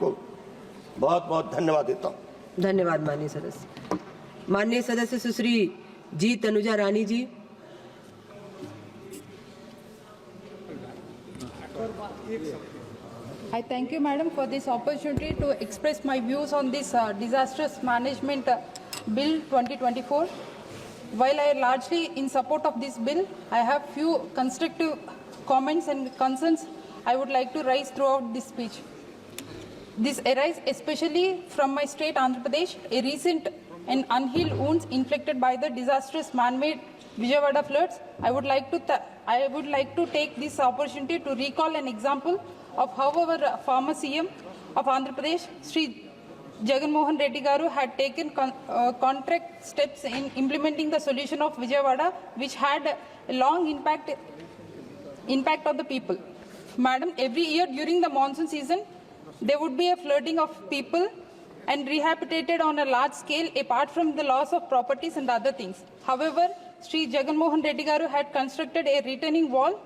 को बहुत बहुत धन्यवाद देता हूँ। धन्यवाद माननीय सदस्य। माननीय सदस्य सुश्री जी तनुजा रानी जी। I thank you, Madam, for this opportunity to express my views on this Disastrous Management Bill 2024. While I am largely in support of this bill, I have few constructive comments and concerns I would like to raise throughout this speech. This arises especially from my state Andhra Pradesh, a recent and unhealed wounds inflicted by the disastrous man-made Vijayawada floods. I would like to take this opportunity to recall an example of how our former CM of Andhra Pradesh, Sri Jagan Mohan Reddy Garu, had taken contract steps in implementing the solution of Vijayawada, which had a long impact on the people. Madam, every year during the monsoon season, there would be a flooding of people and rehabilitated on a large scale apart from the loss of properties and other things. However, Sri Jagan Mohan Reddy Garu had constructed a retaining wall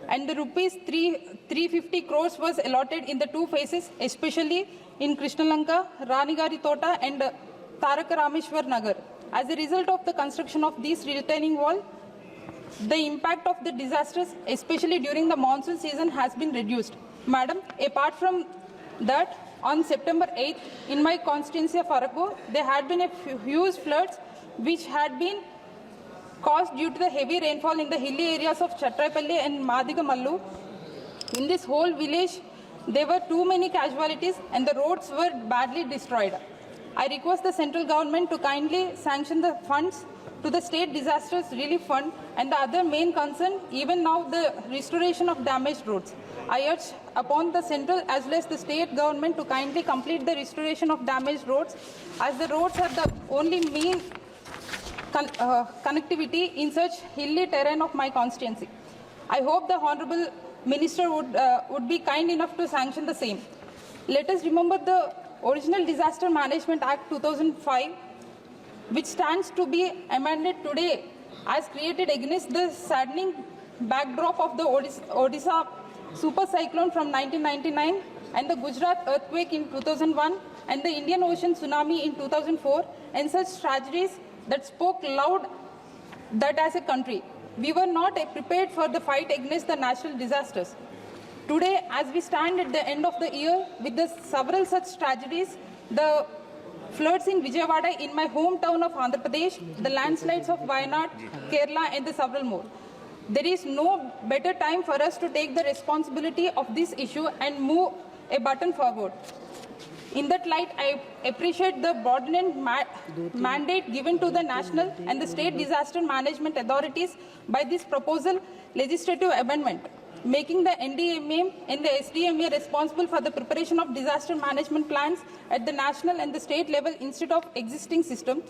and the rupees 350 crores was allotted in the two phases, especially in Krishnalanka, Ranigari Tota and Taraka Rameshwar Nagar. As a result of the construction of this retaining wall, the impact of the disasters, especially during the monsoon season, has been reduced. Madam, apart from that, on September 8th, in my constituency of Arakku, there had been a huge floods which had been caused due to the heavy rainfall in the hilly areas of Chatraipalli and Madigamallu. In this whole village, there were too many casualties and the roads were badly destroyed. I request the central government to kindly sanction the funds to the State Disasters Relief Fund and the other main concern, even now the restoration of damaged roads. I urge upon the central as well as the state government to kindly complete the restoration of damaged roads, as the roads are the only main connectivity in such hilly terrain of my constituency. I hope the Honorable Minister would be kind enough to sanction the same. Let us remember the original Disaster Management Act 2005, which stands to be amended today, as created against the saddening backdrop of the Odisha super cyclone from 1999 and the Gujarat earthquake in 2001 and the Indian Ocean tsunami in 2004, and such tragedies that spoke loud that as a country, we were not prepared for the fight against the natural disasters. Today, as we stand at the end of the year with the several such tragedies, the floods in Vijayawada in my hometown of Andhra Pradesh, the landslides of Wayanad, Kerala and the several more. There is no better time for us to take the responsibility of this issue and move a button forward. In that light, I appreciate the broadened mandate given to the national and the state disaster management authorities by this proposal legislative amendment, making the NDMA and the SDMA responsible for the preparation of disaster management plans at the national and the state level instead of existing system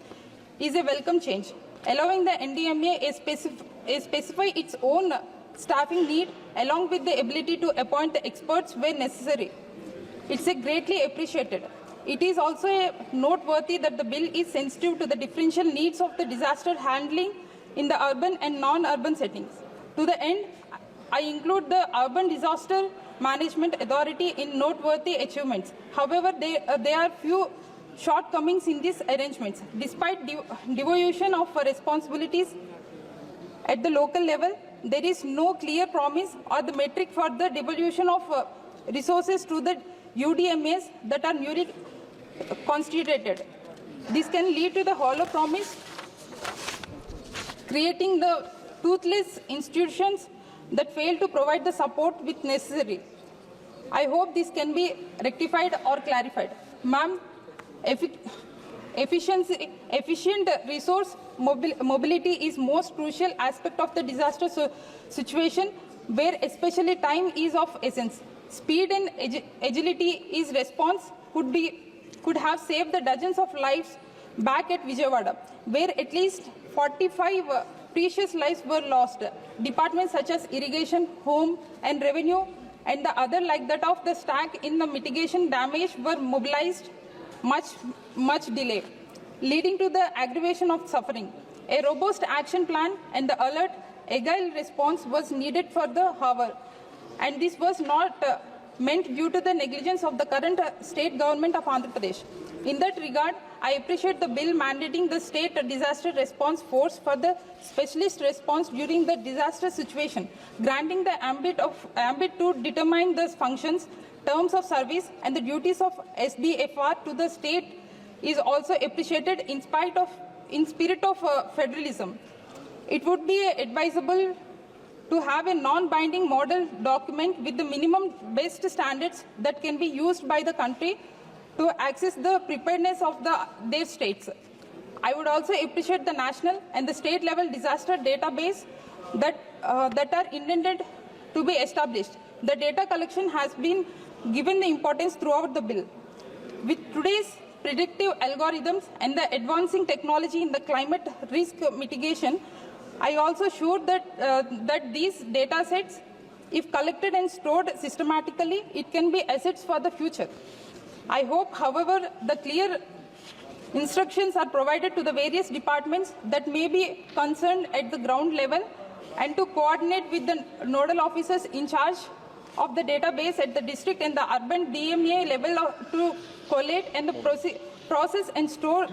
is a welcome change. Allowing the NDMA specify its own staffing need along with the ability to appoint the experts where necessary. It's a greatly appreciated. It is also noteworthy that the bill is sensitive to the differential needs of the disaster handling in the urban and non-urban settings. To the end, I include the Urban Disaster Management Authority in noteworthy achievements. However, there are few shortcomings in these arrangements. Despite devolution of responsibilities at the local level, there is no clear promise or the metric for the devolution of resources to the UDMAs that are newly constituted. This can lead to the hollow promise, creating the toothless institutions that fail to provide the support with necessary. I hope this can be rectified or clarified. Ma'am, efficient resource mobility is most crucial aspect of the disaster situation, where especially time is of essence. Speed and agility is response could have saved the dozens of lives back at Vijayawada, where at least 45 precious lives were lost. Departments such as irrigation, home and revenue and the other like that of the stack in the mitigation damage were mobilized much delay, leading to the aggravation of suffering. A robust action plan and the alert, agile response was needed for the hour, and this was not meant due to the negligence of the current state government of Andhra Pradesh. In that regard, I appreciate the bill mandating the state disaster response force for the specialist response during the disaster situation, granting the ambit to determine the functions, terms of service and the duties of SDFR to the state is also appreciated in spirit of federalism. It would be advisable to have a non-binding model document with the minimum best standards that can be used by the country to access the preparedness of their states. I would also appreciate the national and the state level disaster database that are intended to be established. The data collection has been given the importance throughout the bill. With today's predictive algorithms and the advancing technology in the climate risk mitigation, I also sure that these data sets, if collected and stored systematically, it can be assets for the future. I hope, however, the clear instructions are provided to the various departments that may be concerned at the ground level and to coordinate with the nodal officers in charge of the database at the district and the urban DMA level to collate and process and store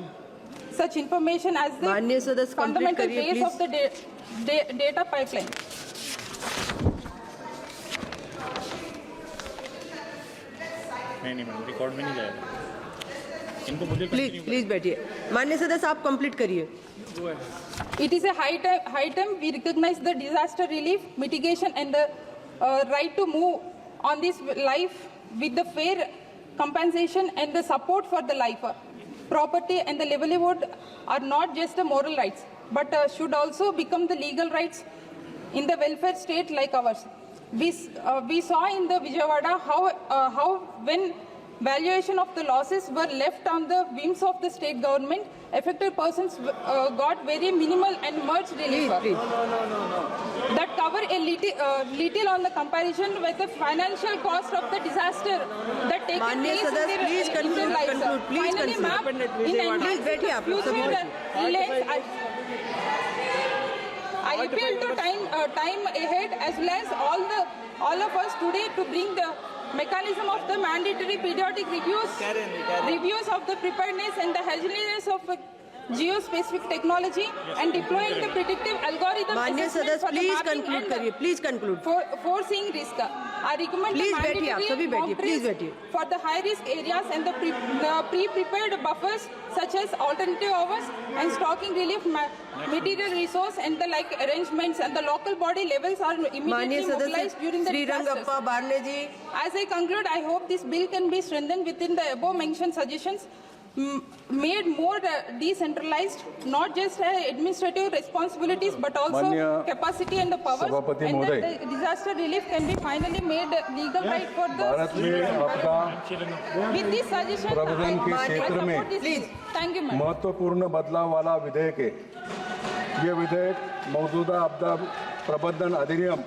such information as माननीय the सदस्य, complete fundamental करिए, base of the data pipeline. नहीं madam record में नहीं जाएगा इनको मुझे please बैठिए। माननीय सदस्य, आप कंप्लीट करिए। It is a high time we recognize the disaster relief, mitigation and the right to move on this life with the fair compensation and the support for the life. Property and the livelihood are not just the moral rights, but should also become the legal rights in the welfare state like ours. We saw in the Vijayawada how when valuation of the losses were left on the whims of the state government, affected persons got very minimal and much relief. That cover a little on the comparison with the financial cost of the disaster that taken माननीय place सदस्य, please in their conclude, lives. please Finally, conclude. ma'am, in Please बैठिए आप लोग, सभी future I appeal to time ahead as well as all of us today to bring the mechanism of the mandatory periodic reviews of the preparedness and the hazardous of geospecific technology and deploying the predictive algorithm माननीय assessment सदस्य, for the please mapping conclude and करिए, please conclude. foreseeing risk. I recommend Please the बैठिए आप, सभी mandatory बैठिए, mock please drills बैठिए। for the high risk areas and the pre-prepared buffers such as alternative hours and stocking relief material resource and the like arrangements and the local body levels are माननीय immediately सदस्य mobilized during the disasters. श्रीरंगप्पा Barney ji. As I conclude, I hope this bill can be strengthened within the above mentioned suggestions, made more decentralized, not just administrative responsibilities but also माननीय capacity and the powers, सभापति and महोदय। that the disaster relief can be finally made legal right for Bharat में the आपदा with this suggestion प्रबंधन के I क्षेत्र में support this bill. Thank you, ma'am. महत्वपूर्ण बदलाव वाला विधेयक है। ये विधेयक मौजूदा आपदा प्रबंधन अधिनियम